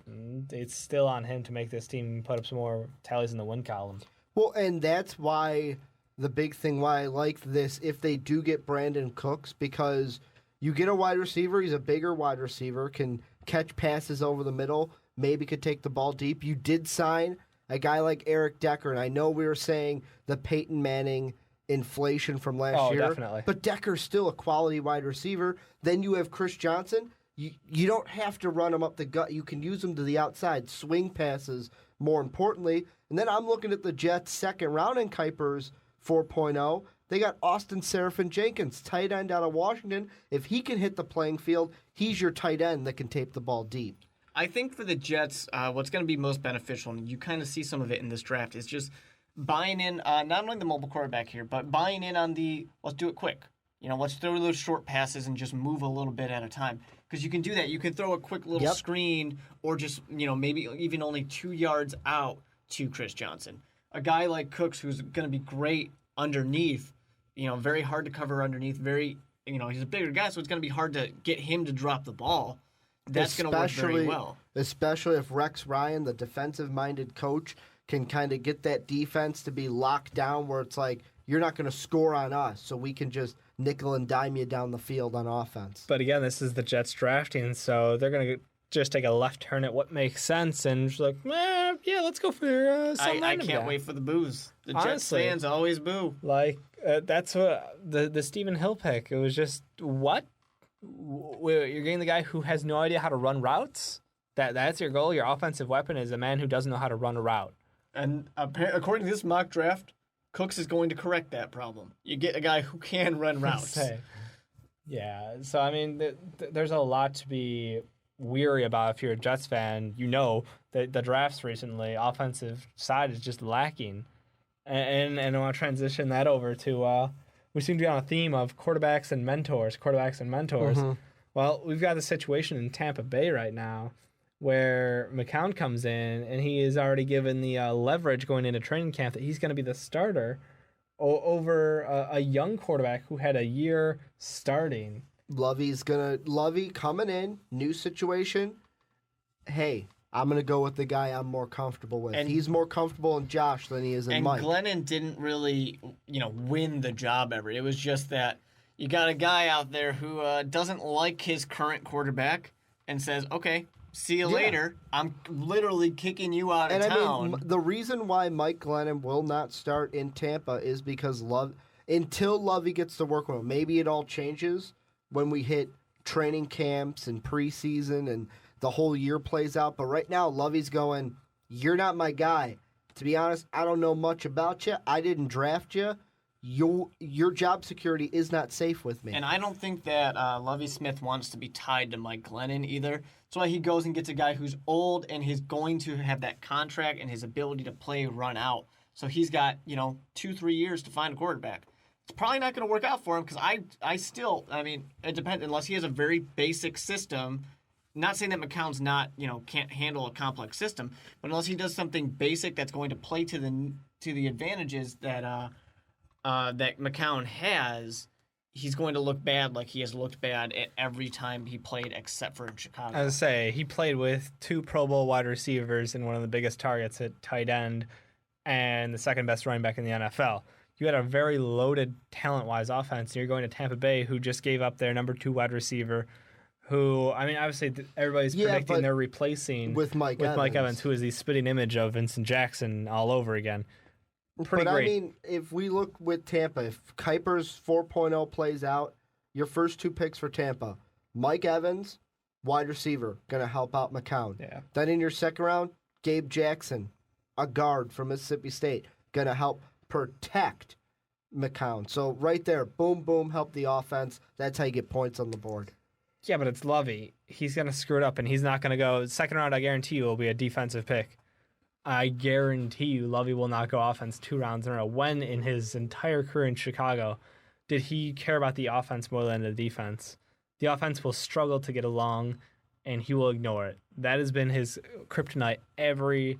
it's still on him to make this team put up some more tallies in the win column. Well, and that's why the big thing why I like this, if they do get Brandon Cooks, because you get a wide receiver, he's a bigger wide receiver, can catch passes over the middle, maybe could take the ball deep. You did sign a guy like Eric Decker, and I know we were saying the Peyton Manning inflation from last year. Definitely. But Decker's still a quality wide receiver. Then you have Chris Johnson. You don't have to run him up the gut. You can use him to the outside, swing passes, more importantly. And then I'm looking at the Jets' second round in Kiper's 4.0. They got Austin Seraphin-Jenkins, tight end out of Washington. If he can hit the playing field, he's your tight end that can tape the ball deep. I think for the Jets, what's going to be most beneficial, and you kind of see some of it in this draft, is just buying in, not only the mobile quarterback here, but buying in on the, let's do it quick. Let's throw those short passes and just move a little bit at a time. Because you can do that. You can throw a quick little screen or just, maybe even only 2 yards out to Chris Johnson. A guy like Cooks who's going to be great underneath, very hard to cover underneath, he's a bigger guy, so it's going to be hard to get him to drop the ball. That's going to work very well. Especially if Rex Ryan, the defensive-minded coach, can kind of get that defense to be locked down where it's like, you're not going to score on us, so we can just nickel and dime you down the field on offense. But again, this is the Jets drafting, so they're going to just take a left turn at what makes sense and just like, yeah, let's go for some I can't wait for the boos. The Jets fans always boo. Like, that's what the Stephen Hill pick. It was just, what? You're getting the guy who has no idea how to run routes? That's your goal? Your offensive weapon is a man who doesn't know how to run a route. And according to this mock draft, Cooks is going to correct that problem. You get a guy who can run routes. Yeah, so I mean, there's a lot to be weary about if you're a Jets fan. That the drafts recently, offensive side is just lacking. And I want to transition that over to, we seem to be on a theme of quarterbacks and mentors. Mm-hmm. Well, we've got the situation in Tampa Bay right now where McCown comes in, and he is already given the leverage going into training camp that he's going to be the starter over a young quarterback who had a year starting. Lovey coming in, new situation. Hey, I'm going to go with the guy I'm more comfortable with. And he's more comfortable in Josh than he is in Mike. And Glennon didn't really, win the job ever. It was just that you got a guy out there who doesn't like his current quarterback and says, okay, see you later. I'm literally kicking you out of town. I mean, the reason why Mike Glennon will not start in Tampa is because until Lovey gets to work with him. Maybe it all changes when we hit training camps and preseason and the whole year plays out. But right now, Lovey's going, you're not my guy. To be honest, I don't know much about you. I didn't draft you. Your job security is not safe with me. And I don't think that Lovie Smith wants to be tied to Mike Glennon either. That's why he goes and gets a guy who's old and he's going to have that contract and his ability to play run out. So he's got, 2-3 years to find a quarterback. It's probably not going to work out for him because I mean, it depends. Unless he has a very basic system. Not saying that McCown's not, can't handle a complex system, but unless he does something basic that's going to play to the advantages that that McCown has, he's going to look bad like he has looked bad at every time he played except for in Chicago. I would say he played with 2 Pro Bowl wide receivers and one of the biggest targets at tight end and the second best running back in the NFL. You had a very loaded talent-wise offense, and you're going to Tampa Bay, who just gave up their number 2 wide receiver, who, I mean, obviously everybody's predicting they're replacing with Mike Evans, who is the spitting image of Vincent Jackson all over again. Pretty great. I mean, if we look with Tampa, if Kiper's 4.0 plays out, your first 2 picks for Tampa, Mike Evans, wide receiver, going to help out McCown. Yeah. Then in your second round, Gabe Jackson, a guard from Mississippi State, going to help protect McCown. So right there, boom, boom, help the offense. That's how you get points on the board. Yeah, but it's Lovey. He's going to screw it up, and he's not going to go. Second round, I guarantee you, will be a defensive pick. I guarantee you Lovey will not go offense 2 rounds in a row. When in his entire career in Chicago did he care about the offense more than the defense? The offense will struggle to get along, and he will ignore it. That has been his kryptonite every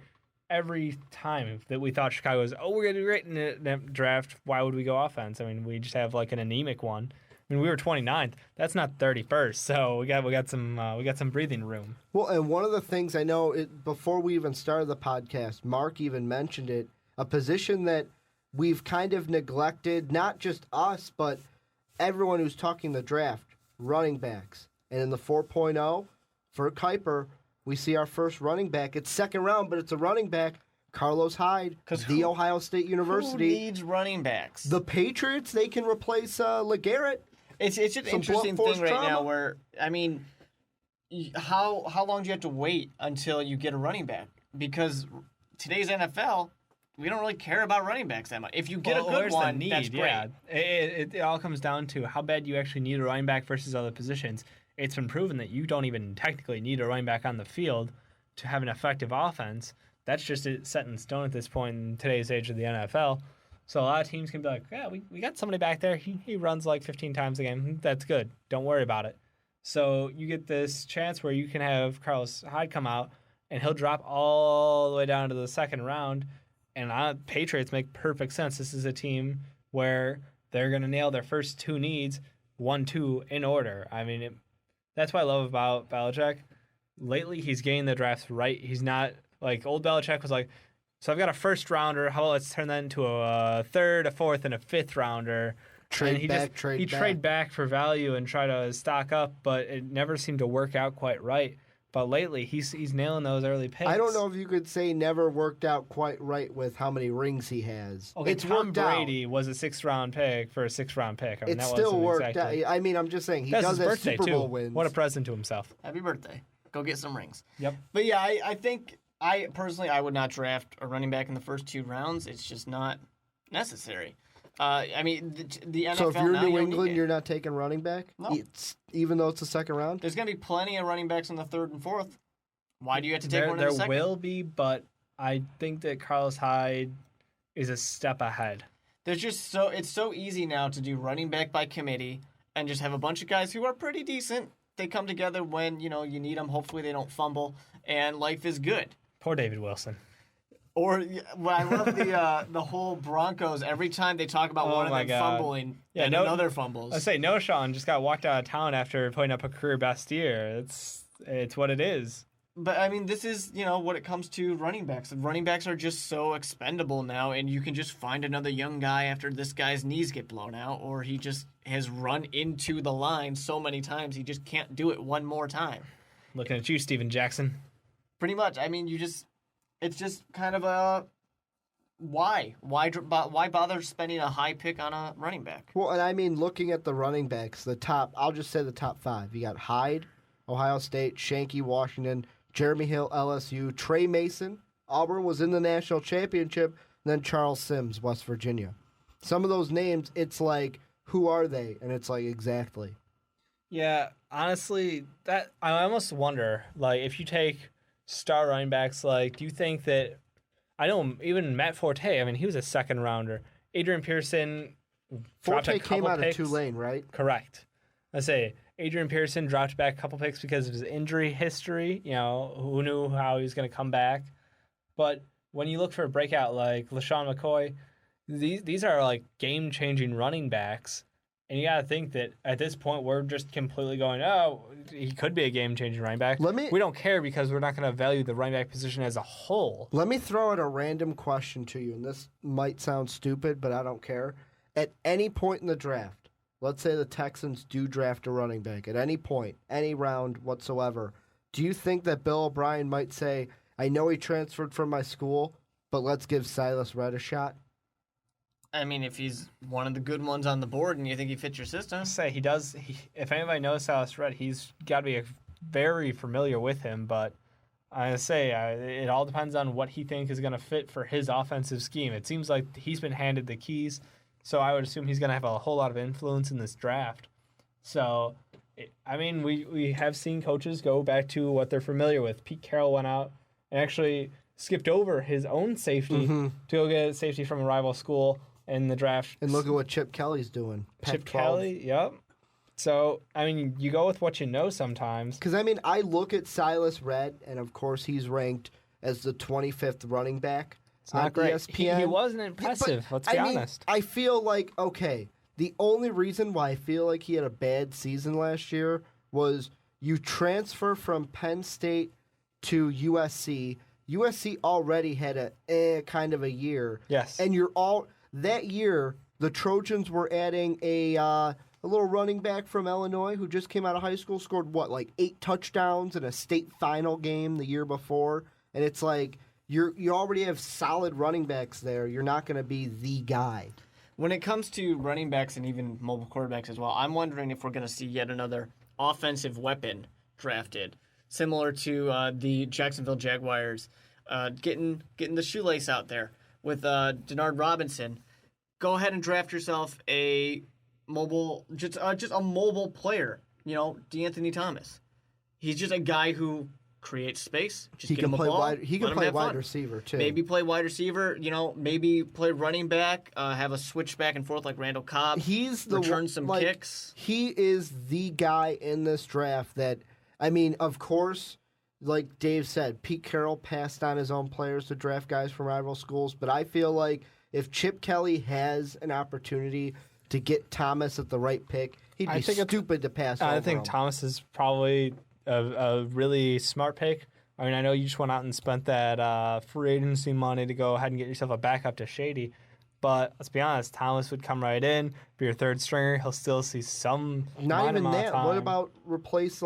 time that we thought Chicago was, we're going to do great in the draft. Why would we go offense? I mean, we just have like an anemic one. I mean, we were 29th. That's not 31st. So we got some breathing room. Well, and one of the things I know before we even started the podcast, Mark even mentioned it, a position that we've kind of neglected, not just us, but everyone who's talking the draft, running backs. And in the 4.0 for Kiper, we see our first running back. It's second round, but it's a running back. Carlos Hyde, Ohio State University. Who needs running backs? The Patriots, they can replace LeGarrette. It's just an interesting thing right now where, I mean, how long do you have to wait until you get a running back? Because today's NFL, we don't really care about running backs that much. If you get a good one, that's great. Yeah. It all comes down to how bad you actually need a running back versus other positions. It's been proven that you don't even technically need a running back on the field to have an effective offense. That's just set in stone at this point in today's age of the NFL. So a lot of teams can be like, yeah, we got somebody back there. He runs like 15 times a game. That's good. Don't worry about it. So you get this chance where you can have Carlos Hyde come out, and he'll drop all the way down to the second round. And Patriots make perfect sense. This is a team where they're going to nail their first 2 needs, 1-2 in order. I mean, that's what I love about Belichick. Lately, he's getting the drafts right. He's not like old Belichick was like, so I've got a first rounder. How about let's turn that into a third, a fourth, and a fifth rounder? Trade back for value and try to stock up, but it never seemed to work out quite right. But lately, he's nailing those early picks. I don't know if you could say never worked out quite right with how many rings he has. Okay, Tom Brady was a 6th-round pick for a 6th-round pick. I mean, it still worked out. I mean, I'm just saying, he does have Super Bowl wins. What a present to himself. Happy birthday. Go get some rings. Yep. But yeah, I think, personally, I would not draft a running back in the first 2 rounds. It's just not necessary. I mean, the NFL. So if you're New England, you're not taking running back? No. Even though it's the second round? There's going to be plenty of running backs in the 3rd and 4th. Why do you have to take one in the second? There will be, but I think that Carlos Hyde is a step ahead. It's so easy now to do running back by committee and just have a bunch of guys who are pretty decent. They come together when, you need them. Hopefully they don't fumble, and life is good. Poor David Wilson. Or I love the whole Broncos. Every time they talk about one of them fumbling, and another fumbles. I say Sean just got walked out of town after putting up a career best year. It's what it is. But, I mean, this is, what it comes to running backs. Running backs are just so expendable now, and you can just find another young guy after this guy's knees get blown out, or he just has run into the line so many times he just can't do it one more time. Looking at you, Steven Jackson. Pretty much. I mean, it's just kind of a... Why? Why bother spending a high pick on a running back? Well, and I mean, looking at the running backs, I'll just say the top 5. You got Hyde, Ohio State, Shanky, Washington, Jeremy Hill, LSU, Trey Mason, Auburn was in the national championship, and then Charles Sims, West Virginia. Some of those names, it's like, who are they? And it's like, exactly. Yeah, honestly, that I almost wonder, like, if you take star running backs, like, do you think that, I know even Matt Forte, I mean, he was a second rounder. Adrian Pearson dropped a Forte couple came out picks. of Tulane, right? Correct. I say Adrian Pearson dropped back a couple picks because of his injury history. Who knew how he was going to come back? But when you look for a breakout like LaShawn McCoy, these are like game-changing running backs. And you got to think that at this point, we're just completely going, oh, he could be a game-changing running back. We don't care because we're not going to value the running back position as a whole. Let me throw out a random question to you, and this might sound stupid, but I don't care. At any point in the draft, let's say the Texans do draft a running back at any point, any round whatsoever, do you think that Bill O'Brien might say, I know he transferred from my school, but let's give Silas Redd a shot? I mean, if he's one of the good ones on the board and you think he fits your system. Say he does. If anybody knows Silas Redd, he's got to be very familiar with him. But I say it all depends on what he thinks is going to fit for his offensive scheme. It seems like he's been handed the keys, so I would assume he's going to have a whole lot of influence in this draft. So, I mean, we have seen coaches go back to what they're familiar with. Pete Carroll went out and actually skipped over his own safety to go get safety from a rival school in the draft. And look at what Chip Kelly's doing. Chip Kelly, yep. So, I mean, you go with what you know sometimes. Because, I mean, I look at Silas Redd, and of course he's ranked as the 25th running back on ESPN. He wasn't impressive, let's be honest. I feel like, okay, the only reason why I feel like he had a bad season last year was you transfer from Penn State to USC. USC already had a kind of a year. Yes. And that year, the Trojans were adding a little running back from Illinois who just came out of high school, scored, 8 touchdowns in a state final game the year before. And it's like, you already have solid running backs there. You're not going to be the guy. When it comes to running backs and even mobile quarterbacks as well, I'm wondering if we're going to see yet another offensive weapon drafted, similar to the Jacksonville Jaguars getting the shoelace out there with Denard Robinson. Go ahead and draft yourself a mobile, just a mobile player. DeAnthony Thomas. He's just a guy who creates space. Just he get can him a play ball, wide. He can let him play have wide fun. receiver too. Maybe play wide receiver. Maybe play running back. Have a switch back and forth like Randall Cobb. He's return some kicks. He is the guy in this draft that. I mean, of course, like Dave said, Pete Carroll passed on his own players to draft guys from rival schools, but I feel like if Chip Kelly has an opportunity to get Thomas at the right pick, he'd be stupid to pass over I think him. Thomas is probably a really smart pick. I mean, I know you just went out and spent that free agency money to go ahead and get yourself a backup to Shady, but let's be honest, Thomas would come right in, be your third stringer. He'll still see some Not even amount that. of time. What about replace,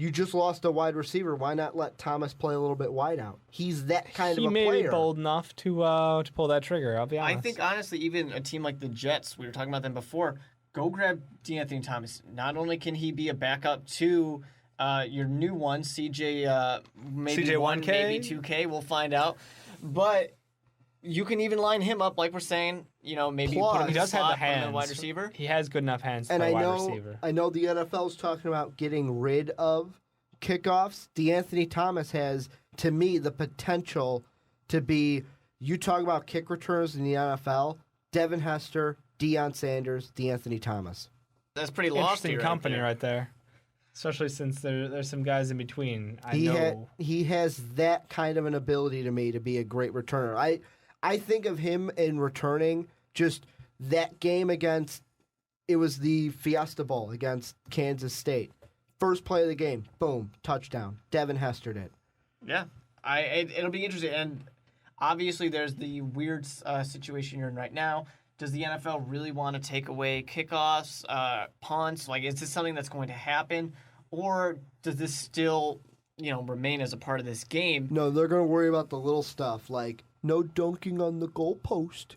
you just lost a wide receiver. Why not let Thomas play a little bit wide out? He's that kind of a player. He may be bold enough to pull that trigger, I'll be honest. I think, honestly, even a team like the Jets, we were talking about them before, go grab DeAnthony Thomas. Not only can he be a backup to your new one, CJ, maybe CJ 1K, 1K? maybe 2K, we'll find out. But you can even line him up, like we're saying, maybe Plus, put him in he the does have the slot hands. on the wide receiver. He has good enough hands to And play I wide know, receiver. I know the NFL's talking about getting rid of kickoffs. DeAnthony Thomas has, to me, the potential to be, you talk about kick returners in the NFL, Devin Hester, Deion Sanders, DeAnthony Thomas. That's pretty lofty Interesting company right there. Especially since there's some guys in between. He has that kind of an ability to me to be a great returner. I think of him in returning just that game against, it was the Fiesta Bowl against Kansas State. First play of the game, boom, touchdown. Devin Hester did. Yeah, it'll be interesting, and obviously there's the weird situation you're in right now. Does the NFL really want to take away kickoffs, punts? Like, is this something that's going to happen, or does this still, remain as a part of this game? No, they're going to worry about the little stuff, like no dunking on the goalpost.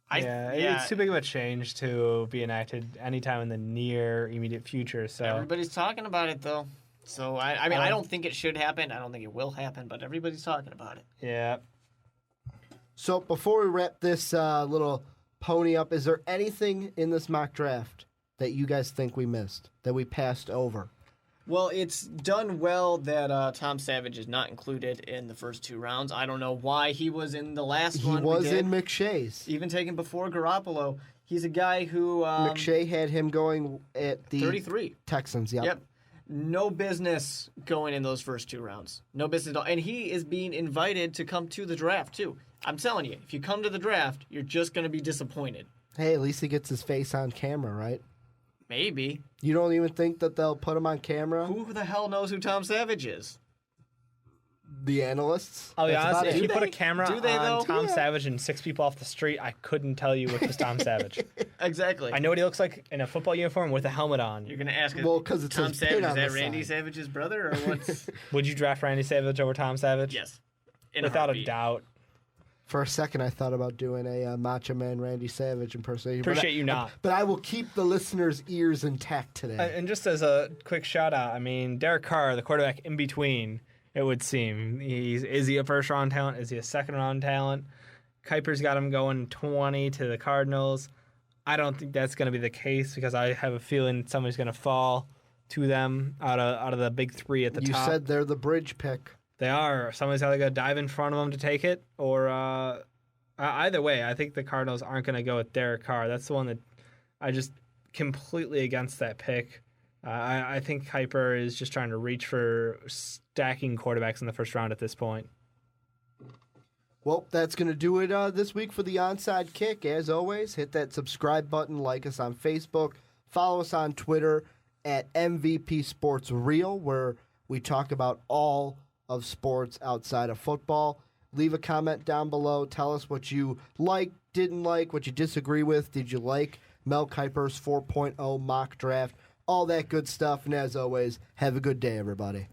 It's too big of a change to be enacted anytime in the near immediate future. So everybody's talking about it, though. So I mean, I don't think it should happen. I don't think it will happen, but everybody's talking about it. Yeah. So before we wrap this little pony up, is there anything in this mock draft that you guys think we missed, that we passed over? Well, it's done well that Tom Savage is not included in the first 2 rounds. I don't know why he was in the last one. He was in McShay's. Even taken before Garoppolo. He's a guy who... McShay had him going at the 33. Texans, yep. No business going in those first 2 rounds. No business at all. And he is being invited to come to the draft, too. I'm telling you, if you come to the draft, you're just going to be disappointed. Hey, at least he gets his face on camera, right? Maybe. You don't even think that they'll put him on camera? Who the hell knows who Tom Savage is? The analysts? I'll be honest, if you put a camera Do they, on though? Tom Savage and 6 people off the street, I couldn't tell you which was Tom Savage. Exactly. I know what he looks like in a football uniform with a helmet on. You're going to ask, well, because it's Tom his Savage, pin is on that the Randy side. Savage's brother, or what's... Would you draft Randy Savage over Tom Savage? Yes. Without a doubt. For a second, I thought about doing a Macho Man Randy Savage impersonation. Appreciate you not. But I will keep the listeners' ears intact today. And just as a quick shout out, I mean, Derek Carr, the quarterback in between, it would seem. Is he a first round talent? Is he a second round talent? Kiper's got him going 20 to the Cardinals. I don't think that's going to be the case because I have a feeling somebody's going to fall to them out of the big 3 at the top. You said they're the bridge pick. They are. Somebody's either going to dive in front of them to take it, or either way, I think the Cardinals aren't going to go with Derek Carr. That's the one that I just completely against that pick. I think Kiper is just trying to reach for stacking quarterbacks in the first round at this point. Well, that's going to do it this week for the Onside Kick. As always, hit that subscribe button, like us on Facebook, follow us on Twitter at MVP Sports Real, where we talk about all of sports outside of football. Leave a comment down below. Tell us what you like, didn't like, what you disagree with. Did you like Mel Kiper's 4.0 mock draft? All that good stuff. And as always, have a good day, everybody.